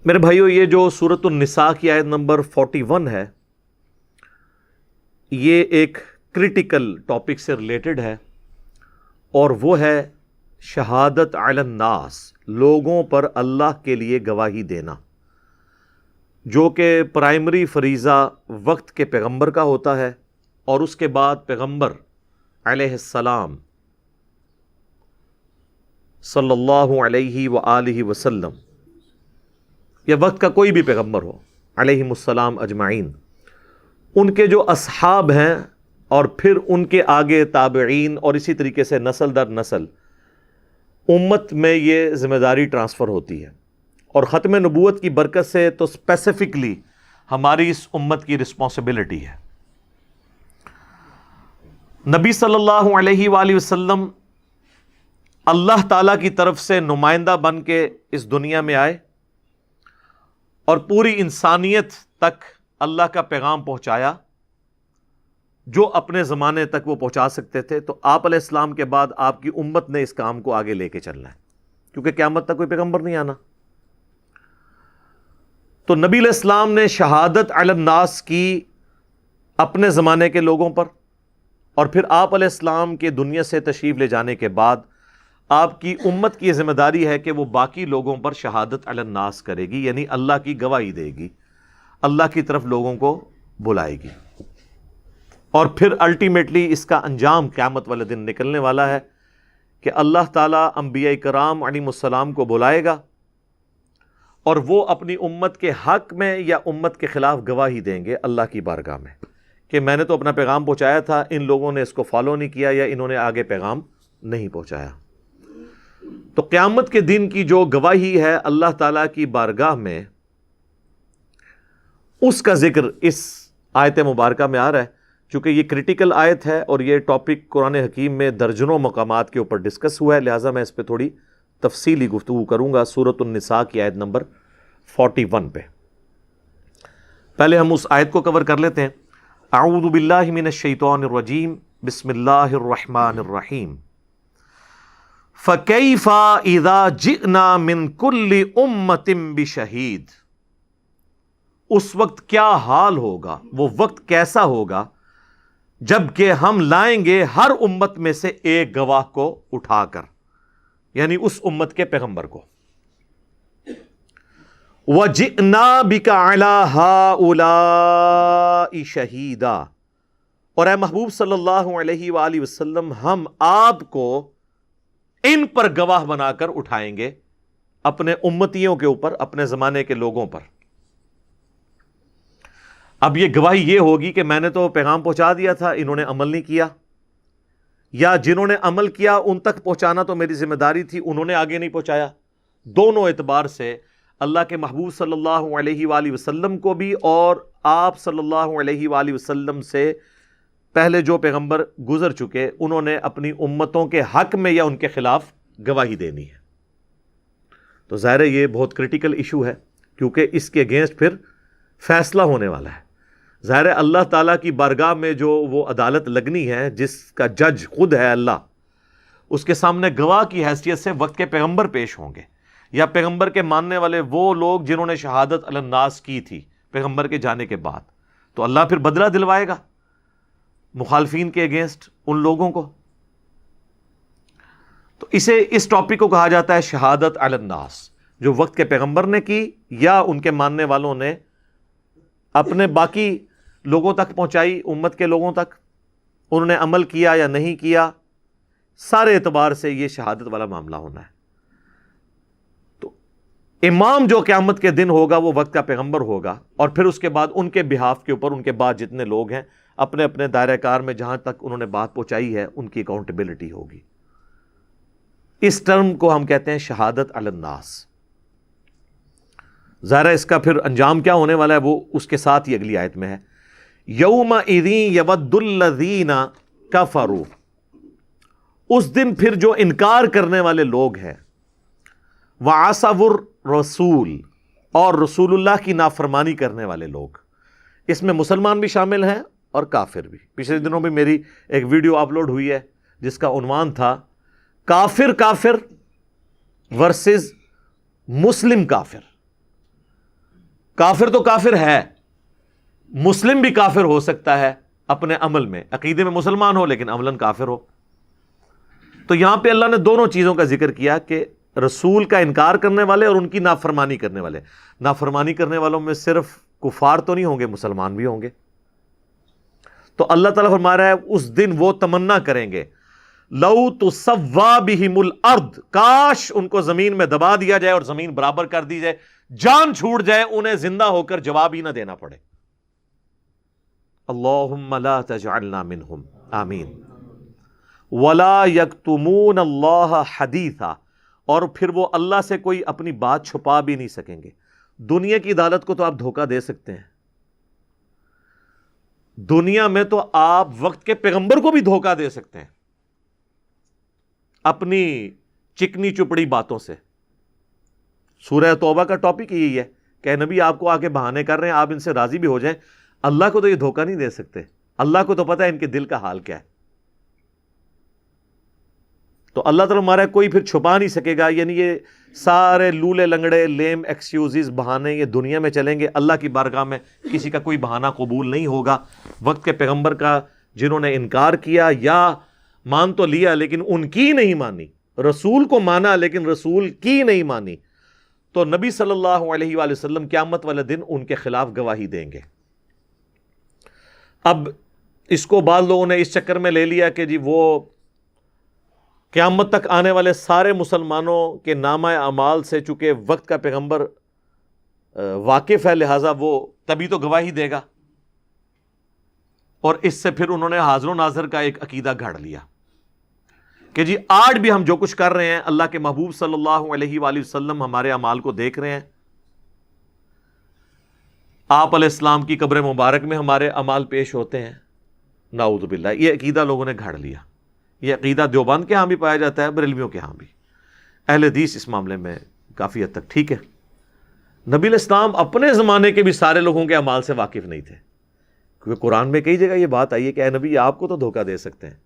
میرے بھائیو، یہ جو سورۃ النساء کی آیت نمبر 41 ہے، یہ ایک کریٹیکل ٹاپک سے ریلیٹڈ ہے، اور وہ ہے شہادت علی الناس، لوگوں پر اللہ کے لیے گواہی دینا، جو کہ پرائمری فریضہ وقت کے پیغمبر کا ہوتا ہے، اور اس کے بعد پیغمبر علیہ السلام صلی اللہ علیہ وآلہ وسلم یا وقت کا کوئی بھی پیغمبر ہو علیہم السلام اجمعین، ان کے جو اصحاب ہیں، اور پھر ان کے آگے تابعین، اور اسی طریقے سے نسل در نسل امت میں یہ ذمہ داری ٹرانسفر ہوتی ہے۔ اور ختم نبوت کی برکت سے تو اسپیسیفکلی ہماری اس امت کی رسپانسبلٹی ہے۔ نبی صلی اللہ علیہ وآلہ وسلم اللہ تعالیٰ کی طرف سے نمائندہ بن کے اس دنیا میں آئے اور پوری انسانیت تک اللہ کا پیغام پہنچایا، جو اپنے زمانے تک وہ پہنچا سکتے تھے۔ تو آپ علیہ السلام کے بعد آپ کی امت نے اس کام کو آگے لے کے چلنا ہے، کیونکہ قیامت تک کوئی پیغمبر نہیں آنا۔ تو نبی علیہ السلام نے شہادت علی الناس کی اپنے زمانے کے لوگوں پر، اور پھر آپ علیہ السلام کے دنیا سے تشریف لے جانے کے بعد آپ کی امت کی ذمہ داری ہے کہ وہ باقی لوگوں پر شہادت علی الناس کرے گی، یعنی اللہ کی گواہی دے گی، اللہ کی طرف لوگوں کو بلائے گی۔ اور پھر الٹیمیٹلی اس کا انجام قیامت والے دن نکلنے والا ہے کہ اللہ تعالیٰ انبیاء کرام علیہم السلام کو بلائے گا، اور وہ اپنی امت کے حق میں یا امت کے خلاف گواہی دیں گے اللہ کی بارگاہ میں کہ میں نے تو اپنا پیغام پہنچایا تھا، ان لوگوں نے اس کو فالو نہیں کیا، یا انہوں نے آگے پیغام نہیں پہنچایا۔ تو قیامت کے دن کی جو گواہی ہے اللہ تعالیٰ کی بارگاہ میں، اس کا ذکر اس آیت مبارکہ میں آ رہا ہے۔ چونکہ یہ کریٹیکل آیت ہے اور یہ ٹاپک قرآن حکیم میں درجنوں مقامات کے اوپر ڈسکس ہوا ہے، لہٰذا میں اس پہ تھوڑی تفصیلی گفتگو کروں گا سورۃ النساء کی آیت نمبر 41 پہ۔ پہلے ہم اس آیت کو کور کر لیتے ہیں۔ اعوذ باللہ من الشیطان الرجیم، بسم اللہ الرحمن الرحیم۔ فَكَيْفَ إِذَا جِئْنَا مِن كُلِّ أُمَّةٍ بِشَهِيدٍ، اس وقت کیا حال ہوگا، وہ وقت کیسا ہوگا جب کہ ہم لائیں گے ہر امت میں سے ایک گواہ کو اٹھا کر، یعنی اس امت کے پیغمبر کو۔ وَجِئْنَا بِكَ عَلَىٰ هَٰؤُلَاءِ شَهِيدًا، اور اے محبوب صلی اللہ علیہ وآلہ وسلم، ہم آپ کو ان پر گواہ بنا کر اٹھائیں گے، اپنے امتیوں کے اوپر، اپنے زمانے کے لوگوں پر۔ اب یہ گواہی یہ ہوگی کہ میں نے تو پیغام پہنچا دیا تھا، انہوں نے عمل نہیں کیا، یا جنہوں نے عمل کیا ان تک پہنچانا تو میری ذمہ داری تھی، انہوں نے آگے نہیں پہنچایا۔ دونوں اعتبار سے اللہ کے محبوب صلی اللہ علیہ وآلہ وسلم کو بھی، اور آپ صلی اللہ علیہ وآلہ وسلم سے پہلے جو پیغمبر گزر چکے، انہوں نے اپنی امتوں کے حق میں یا ان کے خلاف گواہی دینی ہے۔ تو ظاہر ہے یہ بہت کریٹیکل ایشو ہے، کیونکہ اس کے اگینسٹ پھر فیصلہ ہونے والا ہے۔ ظاہر ہے اللہ تعالیٰ کی بارگاہ میں جو وہ عدالت لگنی ہے، جس کا جج خود ہے اللہ، اس کے سامنے گواہ کی حیثیت سے وقت کے پیغمبر پیش ہوں گے، یا پیغمبر کے ماننے والے وہ لوگ جنہوں نے شہادت علی الناس کی تھی پیغمبر کے جانے کے بعد۔ تو اللہ پھر بدلہ دلوائے گا مخالفین کے اگینسٹ ان لوگوں کو۔ تو اس ٹاپک کو کہا جاتا ہے شہادت علی الناس، جو وقت کے پیغمبر نے کی یا ان کے ماننے والوں نے اپنے باقی لوگوں تک پہنچائی، امت کے لوگوں تک، انہوں نے عمل کیا یا نہیں کیا، سارے اعتبار سے یہ شہادت والا معاملہ ہونا ہے۔ تو امام جو قیامت کے دن ہوگا وہ وقت کا پیغمبر ہوگا، اور پھر اس کے بعد ان کے بہاف کے اوپر ان کے بعد جتنے لوگ ہیں اپنے اپنے دائرہ کار میں جہاں تک انہوں نے بات پہنچائی ہے ان کی اکاؤنٹیبلٹی ہوگی۔ اس ٹرم کو ہم کہتے ہیں شہادت علی الناس۔ ظاہر اس کا پھر انجام کیا ہونے والا ہے وہ اس کے ساتھ ہی اگلی آیت میں ہے۔ یومئذ یود الذین کفروا، اس دن پھر جو انکار کرنے والے لوگ ہیں، وعصوا الرسول، اور رسول اللہ کی نافرمانی کرنے والے لوگ، اس میں مسلمان بھی شامل ہیں اور کافر بھی۔ پچھلے دنوں بھی میری ایک ویڈیو اپلوڈ ہوئی ہے جس کا عنوان تھا کافر ورسز مسلم کافر۔ کافر تو کافر ہے، مسلم بھی کافر ہو سکتا ہے اپنے عمل میں، عقیدے میں مسلمان ہو لیکن عملاً کافر ہو۔ تو یہاں پہ اللہ نے دونوں چیزوں کا ذکر کیا کہ رسول کا انکار کرنے والے اور ان کی نافرمانی کرنے والے۔ نافرمانی کرنے والوں میں صرف کفار تو نہیں ہوں گے، مسلمان بھی ہوں گے۔ تو اللہ تعالیٰ فرما رہا ہے اس دن وہ تمنا کریں گے، لو تسوا بہم الارض، کاش ان کو زمین میں دبا دیا جائے اور زمین برابر کر دی جائے، جان چھوٹ جائے، انہیں زندہ ہو کر جواب ہی نہ دینا پڑے۔ اللہم لا تجعلنا منہم، آمین۔ ولا یکتمون اللہ حدیثا، اور پھر وہ اللہ سے کوئی اپنی بات چھپا بھی نہیں سکیں گے۔ دنیا کی عدالت کو تو آپ دھوکہ دے سکتے ہیں، دنیا میں تو آپ وقت کے پیغمبر کو بھی دھوکہ دے سکتے ہیں اپنی چکنی چپڑی باتوں سے۔ سورہ توبہ کا ٹاپک یہی ہے کہ نبی آپ کو آگے بہانے کر رہے ہیں، آپ ان سے راضی بھی ہو جائیں۔ اللہ کو تو یہ دھوکہ نہیں دے سکتے، اللہ کو تو پتہ ہے ان کے دل کا حال کیا ہے۔ تو اللہ تعالیٰ ہمارا کوئی پھر چھپا نہیں سکے گا، یعنی یہ سارے لولے لنگڑے لیم ایکسکیوزز بہانے یہ دنیا میں چلیں گے، اللہ کی بارگاہ میں کسی کا کوئی بہانہ قبول نہیں ہوگا۔ وقت کے پیغمبر کا جنہوں نے انکار کیا یا مان تو لیا لیکن ان کی نہیں مانی، رسول کو مانا لیکن رسول کی نہیں مانی، تو نبی صلی اللہ علیہ وآلہ وسلم قیامت والے دن ان کے خلاف گواہی دیں گے۔ اب اس کو بعض لوگوں نے اس چکر میں لے لیا کہ جی وہ قیامت تک آنے والے سارے مسلمانوں کے نامہ اعمال سے چونکہ وقت کا پیغمبر واقف ہے لہٰذا وہ تبھی تو گواہی دے گا، اور اس سے پھر انہوں نے حاضر و ناظر کا ایک عقیدہ گھڑ لیا کہ جی آج بھی ہم جو کچھ کر رہے ہیں اللہ کے محبوب صلی اللہ علیہ وآلہ وسلم ہمارے اعمال کو دیکھ رہے ہیں، آپ علیہ السلام کی قبر مبارک میں ہمارے اعمال پیش ہوتے ہیں۔ نعوذ باللہ، یہ عقیدہ لوگوں نے گھڑ لیا۔ یہ عقیدہ دیوبند کے ہاں بھی پایا جاتا ہے، بریلویوں کے ہاں بھی۔ اہل حدیث اس معاملے میں کافی حد تک ٹھیک ہے۔ نبی علیہ السلام اپنے زمانے کے بھی سارے لوگوں کے اعمال سے واقف نہیں تھے، کیونکہ قرآن میں کئی جگہ یہ بات آئی ہے کہ اے نبی آپ کو تو دھوکہ دے سکتے ہیں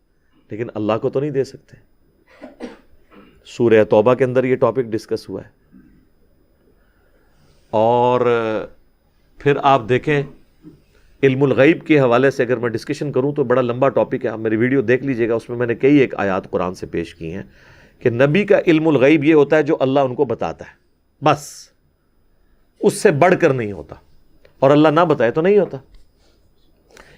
لیکن اللہ کو تو نہیں دے سکتے۔ سورہ توبہ کے اندر یہ ٹاپک ڈسکس ہوا ہے۔ اور پھر آپ دیکھیں علم الغیب کے حوالے سے اگر میں ڈسکشن کروں تو بڑا لمبا ٹاپک ہے، آپ میری ویڈیو دیکھ لیجئے گا، اس میں میں نے کئی ایک آیات قرآن سے پیش کی ہیں کہ نبی کا علم الغیب یہ ہوتا ہے جو اللہ ان کو بتاتا ہے، بس اس سے بڑھ کر نہیں ہوتا، اور اللہ نہ بتائے تو نہیں ہوتا۔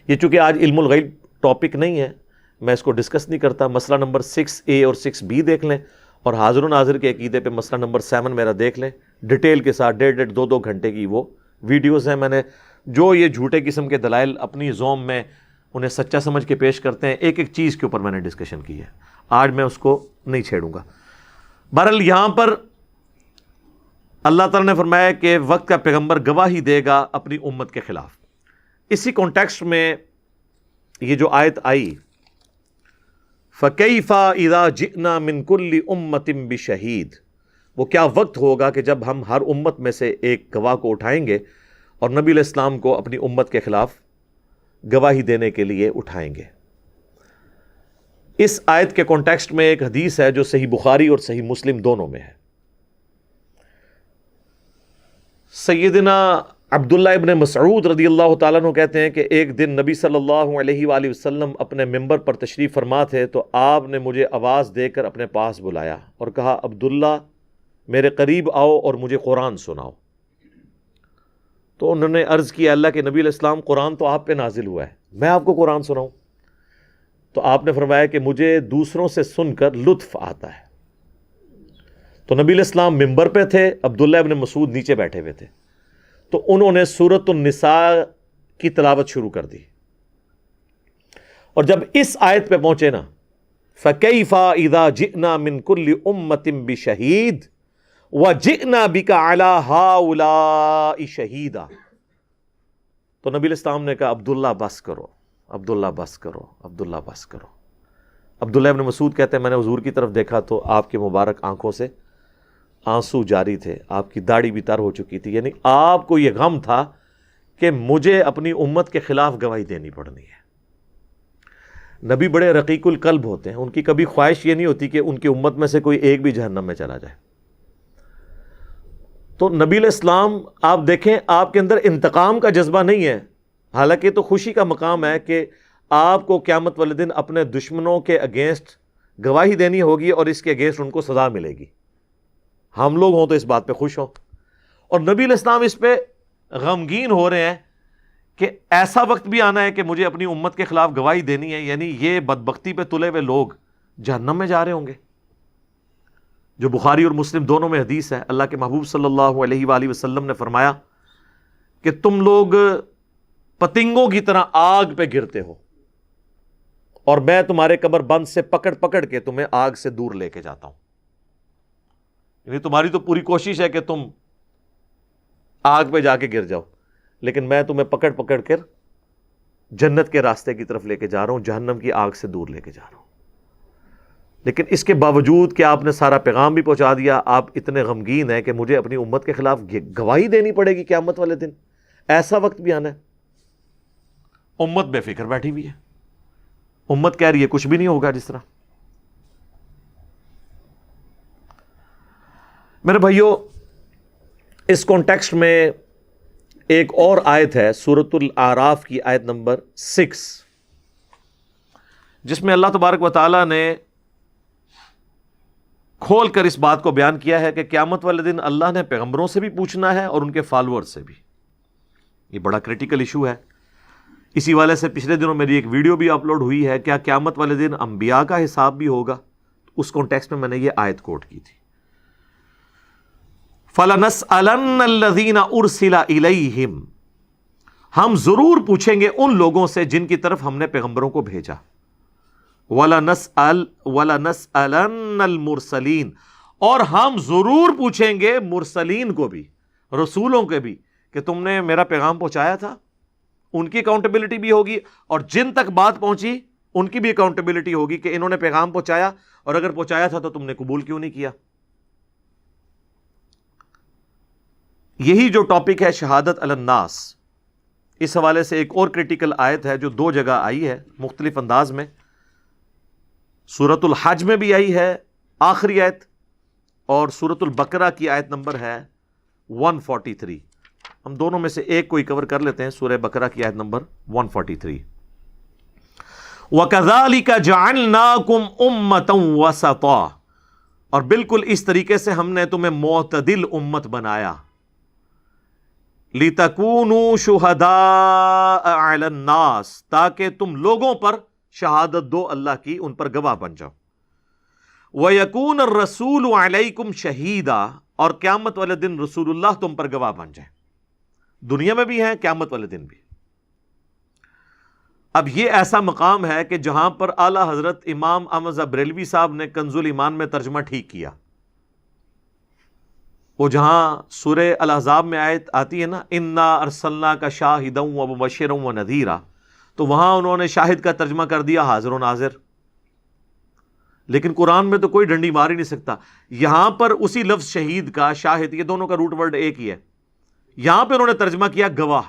یہ چونکہ آج علم الغیب ٹاپک نہیں ہے میں اس کو ڈسکس نہیں کرتا۔ مسئلہ نمبر 6A اور 6B دیکھ لیں، اور حاضر و ناظر کے عقیدے پہ مسئلہ نمبر 7 میرا دیکھ لیں ڈیٹیل کے ساتھ، 1.5 2 گھنٹے کی وہ ویڈیوز ہیں۔ میں نے جو یہ جھوٹے قسم کے دلائل اپنی زوم میں انہیں سچا سمجھ کے پیش کرتے ہیں، ایک ایک چیز کے اوپر میں نے ڈسکشن کی ہے، آج میں اس کو نہیں چھیڑوں گا۔ بہرحال یہاں پر اللہ تعالیٰ نے فرمایا کہ وقت کا پیغمبر گواہی دے گا اپنی امت کے خلاف۔ اسی کانٹیکسٹ میں یہ جو آیت آئی فَكَيْفَ إِذَا جِئْنَا مِن كُلِّ أُمَّةٍ بِشَهِيدٍ، وہ کیا وقت ہوگا کہ جب ہم ہر امت میں سے ایک گواہ کو اٹھائیں گے اور نبی علیہ السلام کو اپنی امت کے خلاف گواہی دینے کے لیے اٹھائیں گے۔ اس آیت کے کانٹیکسٹ میں ایک حدیث ہے جو صحیح بخاری اور صحیح مسلم دونوں میں ہے۔ سیدنا عبداللہ ابن مسعود رضی اللہ تعالیٰ عنہ کہتے ہیں کہ ایک دن نبی صلی اللہ علیہ وآلہ وسلم اپنے ممبر پر تشریف فرما تھے تو آپ نے مجھے آواز دے کر اپنے پاس بلایا اور کہا عبداللہ میرے قریب آؤ اور مجھے قرآن سناؤ۔ تو انہوں نے عرض کیا اللہ کے نبی علیہ السلام قرآن تو آپ پہ نازل ہوا ہے، میں آپ کو قرآن سناؤں؟ تو آپ نے فرمایا کہ مجھے دوسروں سے سن کر لطف آتا ہے۔ تو نبی علیہ السلام ممبر پہ تھے، عبداللہ ابن مسعود نیچے بیٹھے ہوئے تھے، تو انہوں نے سورۃ النساء کی تلاوت شروع کر دی، اور جب اس آیت پہ پہنچے نا فَكَيْفَ إِذَا جِئْنَا مِن كُلِّ أُمَّةٍ بِشَهِيدٍ وَجِئْنَا بِكَ عَلَى هَؤُلَاءِ شَهِيدًا، تو نبی علیہ السلام نے کہا عبداللہ بس کرو، عبداللہ بس کرو، عبداللہ بس کرو۔ عبداللہ ابن مسعود کہتے ہیں میں نے حضور کی طرف دیکھا تو آپ کی مبارک آنکھوں سے آنسو جاری تھے، آپ کی داڑھی بھی تر ہو چکی تھی، یعنی آپ کو یہ غم تھا کہ مجھے اپنی امت کے خلاف گواہی دینی پڑنی ہے۔ نبی بڑے رقیق القلب ہوتے ہیں، ان کی کبھی خواہش یہ نہیں ہوتی کہ ان کی امت میں سے کوئی ایک بھی جہنم میں چلا جائے۔ تو نبی علیہ السلام آپ دیکھیں آپ کے اندر انتقام کا جذبہ نہیں ہے، حالانکہ تو خوشی کا مقام ہے کہ آپ کو قیامت والے دن اپنے دشمنوں کے اگینسٹ گواہی دینی ہوگی اور اس کے اگینسٹ ان کو سزا ملے گی. ہم لوگ ہوں تو اس بات پہ خوش ہوں، اور نبی علیہ السلام اس پہ غمگین ہو رہے ہیں کہ ایسا وقت بھی آنا ہے کہ مجھے اپنی امت کے خلاف گواہی دینی ہے. یعنی یہ بدبختی پہ تلے ہوئے لوگ جہنم میں جا رہے ہوں گے. جو بخاری اور مسلم دونوں میں حدیث ہے، اللہ کے محبوب صلی اللہ علیہ وآلہ وسلم نے فرمایا کہ تم لوگ پتنگوں کی طرح آگ پہ گرتے ہو اور میں تمہارے کمر بند سے پکڑ پکڑ کے تمہیں آگ سے دور لے کے جاتا ہوں. یعنی تمہاری تو پوری کوشش ہے کہ تم آگ پہ جا کے گر جاؤ، لیکن میں تمہیں پکڑ پکڑ کر جنت کے راستے کی طرف لے کے جا رہا ہوں، جہنم کی آگ سے دور لے کے جا رہا ہوں. لیکن اس کے باوجود کہ آپ نے سارا پیغام بھی پہنچا دیا، آپ اتنے غمگین ہیں کہ مجھے اپنی امت کے خلاف گواہی دینی پڑے گی قیامت والے دن. ایسا وقت بھی آنا ہے. امت بے فکر بیٹھی ہوئی ہے، امت کہہ رہی ہے کچھ بھی نہیں ہوگا. جس طرح میرے بھائیوں، اس کانٹیکسٹ میں ایک اور آیت ہے سورۃ الاعراف کی آیت نمبر 6، جس میں اللہ تبارک و تعالی نے کھول کر اس بات کو بیان کیا ہے کہ قیامت والے دن اللہ نے پیغمبروں سے بھی پوچھنا ہے اور ان کے فالوور سے بھی. یہ بڑا کریٹیکل ایشو ہے. اسی والے سے پچھلے دنوں میری ایک ویڈیو بھی اپلوڈ ہوئی ہے، کیا قیامت والے دن انبیاء کا حساب بھی ہوگا؟ اس کانٹیکسٹ میں نے یہ آیت کوٹ کی تھی. فَلَنَسْأَلَنَّ الَّذِينَ أُرْسِلَ إِلَيْهِمْ، ہم ضرور پوچھیں گے ان لوگوں سے جن کی طرف ہم نے پیغمبروں کو بھیجا. وَلَنَسْأَلَنَّ الْمُرْسَلِينَ، اور ہم ضرور پوچھیں گے مرسلین کو بھی، رسولوں کے بھی، کہ تم نے میرا پیغام پہنچایا تھا. ان کی اکاؤنٹیبلٹی بھی ہوگی، اور جن تک بات پہنچی ان کی بھی اکاؤنٹیبلٹی ہوگی کہ انہوں نے پیغام پہنچایا، اور اگر پہنچایا تھا تو تم نے قبول کیوں نہیں کیا. یہی جو ٹاپک ہے شہادت علی الناس، اس حوالے سے ایک اور کریٹیکل آیت ہے جو دو جگہ آئی ہے مختلف انداز میں. سورۃ الحج میں بھی آئی ہے آخری آیت، اور سورۃ البقرہ کی آیت نمبر ہے 143. ہم دونوں میں سے ایک کوئی کور کر لیتے ہیں. سورہ بقرہ کی آیت نمبر 143. وَكَذَلِكَ جَعَلْنَاكُمْ أُمَّةً وَسَطًا، اور بالکل اس طریقے سے ہم نے تمہیں معتدل امت بنایا. لِتَكُونُوا شُهَدَاءَ عَلَى النَّاسِ، تاکہ تم لوگوں پر شہادت دو اللہ کی، ان پر گواہ بن جاؤ. وَيَكُونَ الرَّسُولُ عَلَيْكُمْ شَهِيدًا، اور قیامت والے دن رسول اللہ تم پر گواہ بن جائے. دنیا میں بھی ہیں، قیامت والے دن بھی. اب یہ ایسا مقام ہے کہ جہاں پر اعلیٰ حضرت امام احمد بریلوی صاحب نے کنز الایمان میں ترجمہ ٹھیک کیا. وہ جہاں سورہ الاحزاب میں آیت آتی ہے نا، اِنَّا أَرْسَلْنَاكَ شَاهِدًا وَمُبَشِّرًا وَنَذِيرًا، تو وہاں انہوں نے شاہد کا ترجمہ کر دیا حاضر و ناظر. لیکن قرآن میں تو کوئی ڈنڈی مار ہی نہیں سکتا. یہاں پر اسی لفظ شہید کا، شاہد، یہ دونوں کا روٹ ورڈ ایک ہی ہے. یہاں پہ انہوں نے ترجمہ کیا گواہ،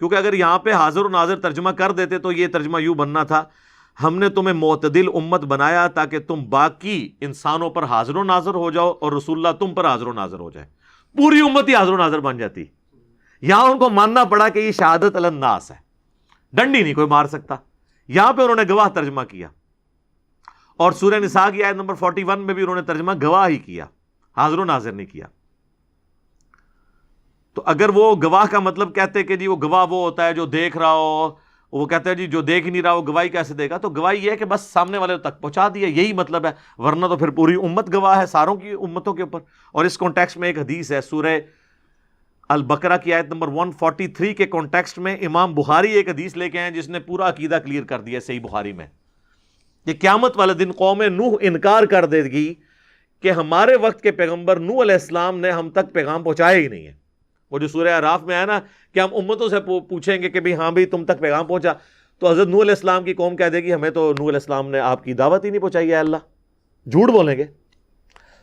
کیونکہ اگر یہاں پہ حاضر و ناظر ترجمہ کر دیتے تو یہ ترجمہ یوں بننا تھا، ہم نے تمہیں معتدل امت بنایا تاکہ تم باقی انسانوں پر حاضر و ناظر ہو جاؤ اور رسول اللہ تم پر حاضر و ناظر ہو جائے. پوری امت ہی حاضر و ناظر بن جاتی. یہاں ان کو ماننا پڑا کہ یہ شہادت علی الناس ہے، ڈنڈی نہیں کوئی مار سکتا. یہاں پہ انہوں نے گواہ ترجمہ کیا، اور سورہ نساء کی آیت نمبر 41 میں بھی انہوں نے ترجمہ گواہ ہی کیا، حاضر و ناظر نہیں کیا. تو اگر وہ گواہ کا مطلب کہتے کہ جی وہ گواہ وہ ہوتا ہے جو دیکھ رہا ہو، وہ کہتے ہیں جی جو دیکھ نہیں رہا وہ گواہی کیسے دے گا، تو گواہی یہ ہے کہ بس سامنے والے تک پہنچا دیا، یہی مطلب ہے. ورنہ تو پھر پوری امت گواہ ہے ساروں کی امتوں کے اوپر. اور اس کانٹیکسٹ میں ایک حدیث ہے سورہ البقرہ کی آیت نمبر 143 کے کانٹیکسٹ میں امام بخاری ایک حدیث لے کے آئے جس نے پورا عقیدہ کلیئر کر دیا صحیح بخاری میں، کہ قیامت والے دن قوم نوح انکار کر دے گی کہ ہمارے وقت کے پیغمبر نوح علیہ السلام نے ہم تک پیغام پہنچایا ہی نہیں ہے. وہ جو سورہ اعراف میں ہے نا کہ ہم امتوں سے پوچھیں گے کہ بھی ہاں بھی تم تک پیغام پہنچا، تو حضرت نوح علیہ السلام کی قوم کہہ دے گی ہمیں تو نوح علیہ السلام نے آپ کی دعوت ہی نہیں پہنچائی ہے اللہ. جھوٹ بولیں گے.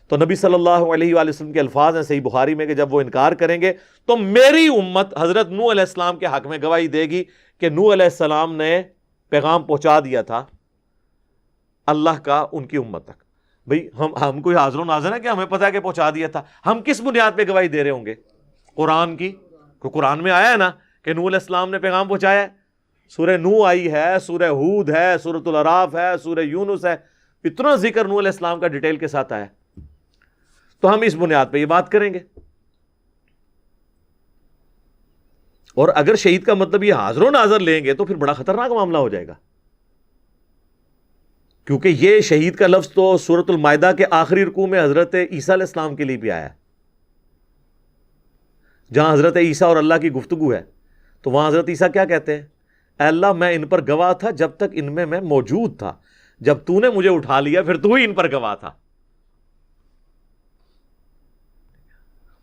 تو نبی صلی اللہ علیہ وآلہ وسلم کے الفاظ ہیں صحیح بخاری میں کہ جب وہ انکار کریں گے تو میری امت حضرت نوح علیہ السلام کے حق میں گواہی دے گی کہ نوح علیہ السلام نے پیغام پہنچا دیا تھا اللہ کا ان کی امت تک. بھئی ہم کوئی حاضر و ناظر ہے کہ ہمیں پتہ ہے کہ پہنچا دیا تھا؟ ہم کس بنیاد پہ گواہی دے رہے ہوں گے؟ قرآن کی، کوئی قرآن میں آیا ہے نا کہ نوح علیہ السلام نے پیغام پہنچایا ہے؟ سورہ نوح آئی ہے، سورہ ہود ہے، سورۃ الاعراف ہے، سورہ یونس ہے، اتنا ذکر نوح علیہ السلام کا ڈیٹیل کے ساتھ آیا، تو ہم اس بنیاد پہ یہ بات کریں گے۔ اور اگر شہید کا مطلب یہ حاضر و ناظر لیں گے تو پھر بڑا خطرناک معاملہ ہو جائے گا، کیونکہ یہ شہید کا لفظ تو سورۃ المائدہ کے آخری رکوع میں حضرت عیسیٰ علیہ السلام کے لیے بھی آیا ہے، جہاں حضرت عیسیٰ اور اللہ کی گفتگو ہے، تو وہاں حضرت عیسیٰ کیا کہتے ہیں؟ اے اللہ میں ان پر گواہ تھا جب تک ان میں موجود تھا، جب تو نے مجھے اٹھا لیا پھر تو ہی ان پر گواہ تھا،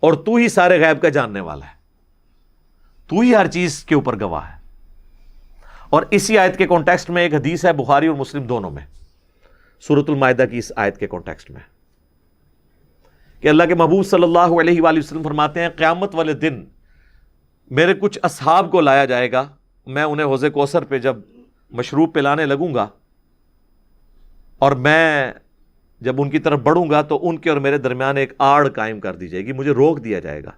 اور تو ہی سارے غیب کا جاننے والا ہے، تو ہی ہر چیز کے اوپر گواہ ہے۔ اور اسی آیت کے کانٹیکسٹ میں ایک حدیث ہے بخاری اور مسلم دونوں میں، سورۃ المائدہ کی اس آیت کے کانٹیکسٹ میں، کہ اللہ کے محبوب صلی اللہ علیہ وآلہ وسلم فرماتے ہیں قیامت والے دن میرے کچھ اصحاب کو لایا جائے گا، میں انہیں حوض کوثر پہ جب مشروب پلانے لگوں گا، اور میں جب ان کی طرف بڑھوں گا تو ان کے اور میرے درمیان ایک آڑ قائم کر دی جائے گی، مجھے روک دیا جائے گا،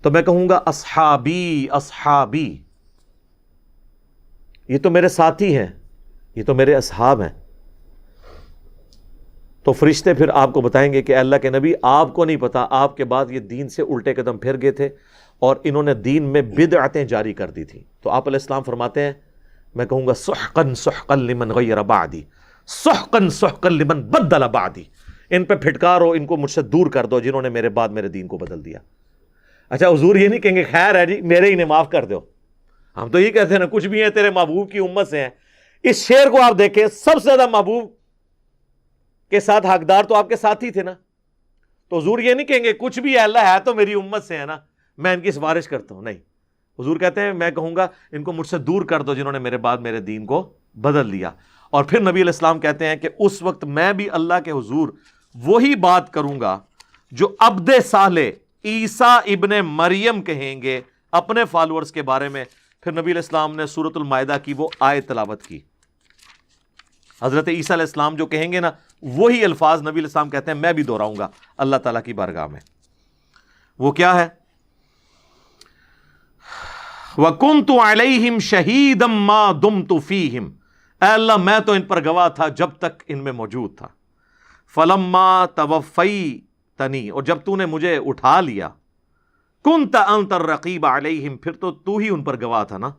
تو میں کہوں گا اصحابی اصحابی، یہ تو میرے ساتھی ہیں، یہ تو میرے اصحاب ہیں۔ تو فرشتے پھر آپ کو بتائیں گے کہ اللہ کے نبی آپ کو نہیں پتا، آپ کے بعد یہ دین سے الٹے قدم پھر گئے تھے اور انہوں نے دین میں بدعتیں جاری کر دی تھی۔ تو آپ علیہ السلام فرماتے ہیں میں کہوں گا سحقا سحقا لمن غیر بعدی، سحقا سحقا لمن بدل بعدی، ان پہ پھٹکارو، ان کو مجھ سے دور کر دو جنہوں نے میرے بعد میرے دین کو بدل دیا۔ اچھا حضور یہ نہیں کہیں گے خیر ہے جی میرے انہیں معاف کر دو، ہم تو یہ کہتے ہیں نا کچھ بھی ہیں تیرے محبوب کی امت سے ہیں۔ اس شعر کو آپ دیکھیں، سب سے زیادہ محبوب کے ساتھ حقدار تو آپ کے ساتھی تھے نا، تو حضور یہ نہیں کہیں گے کچھ بھی ہے اللہ ہے تو میری امت سے ہے نا، میں ان کی سفارش کرتا ہوں، نہیں، حضور کہتے ہیں میں کہوں گا ان کو مجھ سے دور کر دو جنہوں نے میرے بعد میرے دین کو بدل دیا۔ اور پھر نبی علیہ السلام کہتے ہیں کہ اس وقت میں بھی اللہ کے حضور وہی بات کروں گا جو عبد صالح عیسیٰ ابن مریم کہیں گے اپنے فالورز کے بارے میں۔ پھر نبی علیہ السلام نے سورۃ المائدہ کی وہ آیت تلاوت کی، حضرت عیسیٰ علیہ السلام جو کہیں گے نا وہی الفاظ نبی علیہ السلام کہتے ہیں میں بھی دہراؤں گا اللہ تعالیٰ کی بارگاہ میں۔ وہ کیا ہے؟ وَكُنْتُ عَلَيْهِمْ شَهِيدًا مَا دُمْتُ فِيهِمْ، اے اللہ میں تو ان پر گواہ تھا جب تک ان میں موجود تھا۔ فَلَمَّا تَوَفَّيْتَنِي، اور جب تو نے مجھے اٹھا لیا، كُنْتَ أَنْتَ الرَّقِيبَ عَلَيْهِمْ، پھر تو ہی ان پر گواہ تھا نا،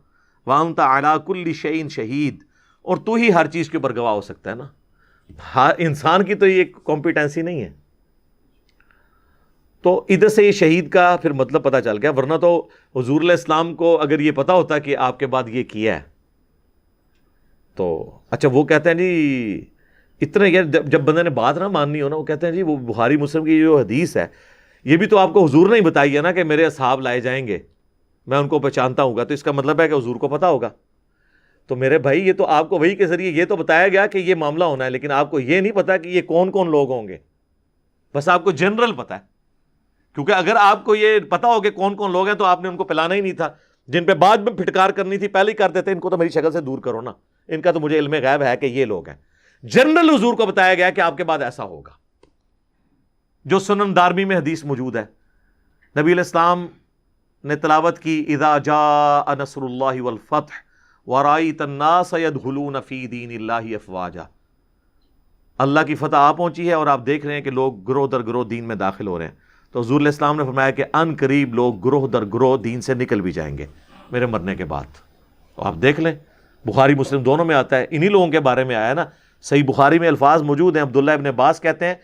وَأَنْتَ عَلَى كُلِّ شَيْءٍ شَهِيدٌ، اور تو ہی ہر چیز کے اوپر گواہ ہو سکتا ہے نا، انسان کی تو یہ کمپیٹنسی نہیں ہے۔ تو ادھر سے یہ شہید کا پھر مطلب پتہ چل گیا، ورنہ تو حضور علیہ السلام کو اگر یہ پتا ہوتا کہ آپ کے بعد یہ کیا ہے تو اچھا وہ کہتے ہیں جی اتنے، یار جب بندے نے بات نہ ماننی ہو نا، وہ کہتے ہیں جی وہ بخاری مسلم کی جو حدیث ہے یہ بھی تو آپ کو حضور نے ہی بتائی ہے نا کہ میرے اصحاب لائے جائیں گے، میں ان کو پہچانتا ہوں گا، تو اس کا مطلب ہے کہ حضور کو پتا ہوگا۔ تو میرے بھائی یہ تو آپ کو وحی کے ذریعے یہ تو بتایا گیا کہ یہ معاملہ ہونا ہے، لیکن آپ کو یہ نہیں پتا کہ یہ کون کون لوگ ہوں گے، بس آپ کو جنرل پتا ہے، کیونکہ اگر آپ کو یہ پتا ہو کہ کون کون لوگ ہیں تو آپ نے ان کو پلانا ہی نہیں تھا، جن پہ بعد میں پھٹکار کرنی تھی پہلے ہی کر دیتے، ان کو تو میری شکل سے دور کرو نا، ان کا تو مجھے علم غیب ہے کہ یہ لوگ ہیں۔ جنرل حضور کو بتایا گیا کہ آپ کے بعد ایسا ہوگا، جو سنن دارمی میں حدیث موجود ہے۔ نبی علیہ السلام نے تلاوت کی اذا جاء نصر اللہ والفتح ورأیت الناس يدخلون فی دین اللہ افواجا، اللہ کی فتح آ پہنچی ہے اور آپ دیکھ رہے ہیں کہ لوگ گروہ در گروہ دین میں داخل ہو رہے ہیں۔ تو حضور علیہ السلام نے فرمایا کہ ان قریب لوگ گروہ در گروہ دین سے نکل بھی جائیں گے میرے مرنے کے بعد۔ تو آپ دیکھ لیں بخاری مسلم دونوں میں آتا ہے، انہی لوگوں کے بارے میں آیا نا، صحیح بخاری میں الفاظ موجود ہیں، عبداللہ ابن عباس کہتے ہیں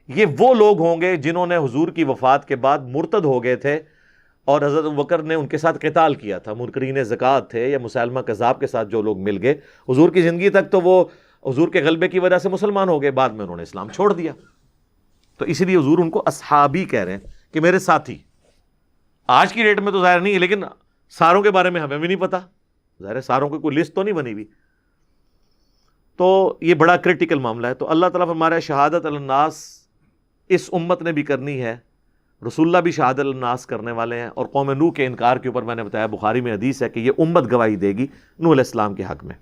یہ وہ لوگ ہوں گے جنہوں نے حضور کی وفات کے بعد مرتد ہو گئے تھے اور حضرت ابوبکر نے ان کے ساتھ قتال کیا تھا، منکرین زکوٰۃ تھے یا مسلمہ کذاب کے ساتھ جو لوگ مل گئے حضور کی زندگی تک، تو وہ حضور کے غلبے کی وجہ سے مسلمان ہو گئے، بعد میں انہوں نے اسلام چھوڑ دیا، تو اسی لیے حضور ان کو اصحابی کہہ رہے ہیں کہ میرے ساتھی۔ آج کی ڈیٹ میں تو ظاہر نہیں ہے، لیکن ساروں کے بارے میں ہمیں بھی نہیں پتا، ظاہر ہے ساروں کی کوئی لسٹ تو نہیں بنی ہوئی، تو یہ بڑا کرٹیکل معاملہ ہے۔ تو اللہ تعالیٰ فرما رہا ہے شہادت علی الناس اس امت نے بھی کرنی ہے، رسول اللہ بھی شہادت علی الناس کرنے والے ہیں، اور قوم نوح کے انکار کے اوپر میں نے بتایا بخاری میں حدیث ہے کہ یہ امت گواہی دے گی نوح علیہ السلام کے حق میں۔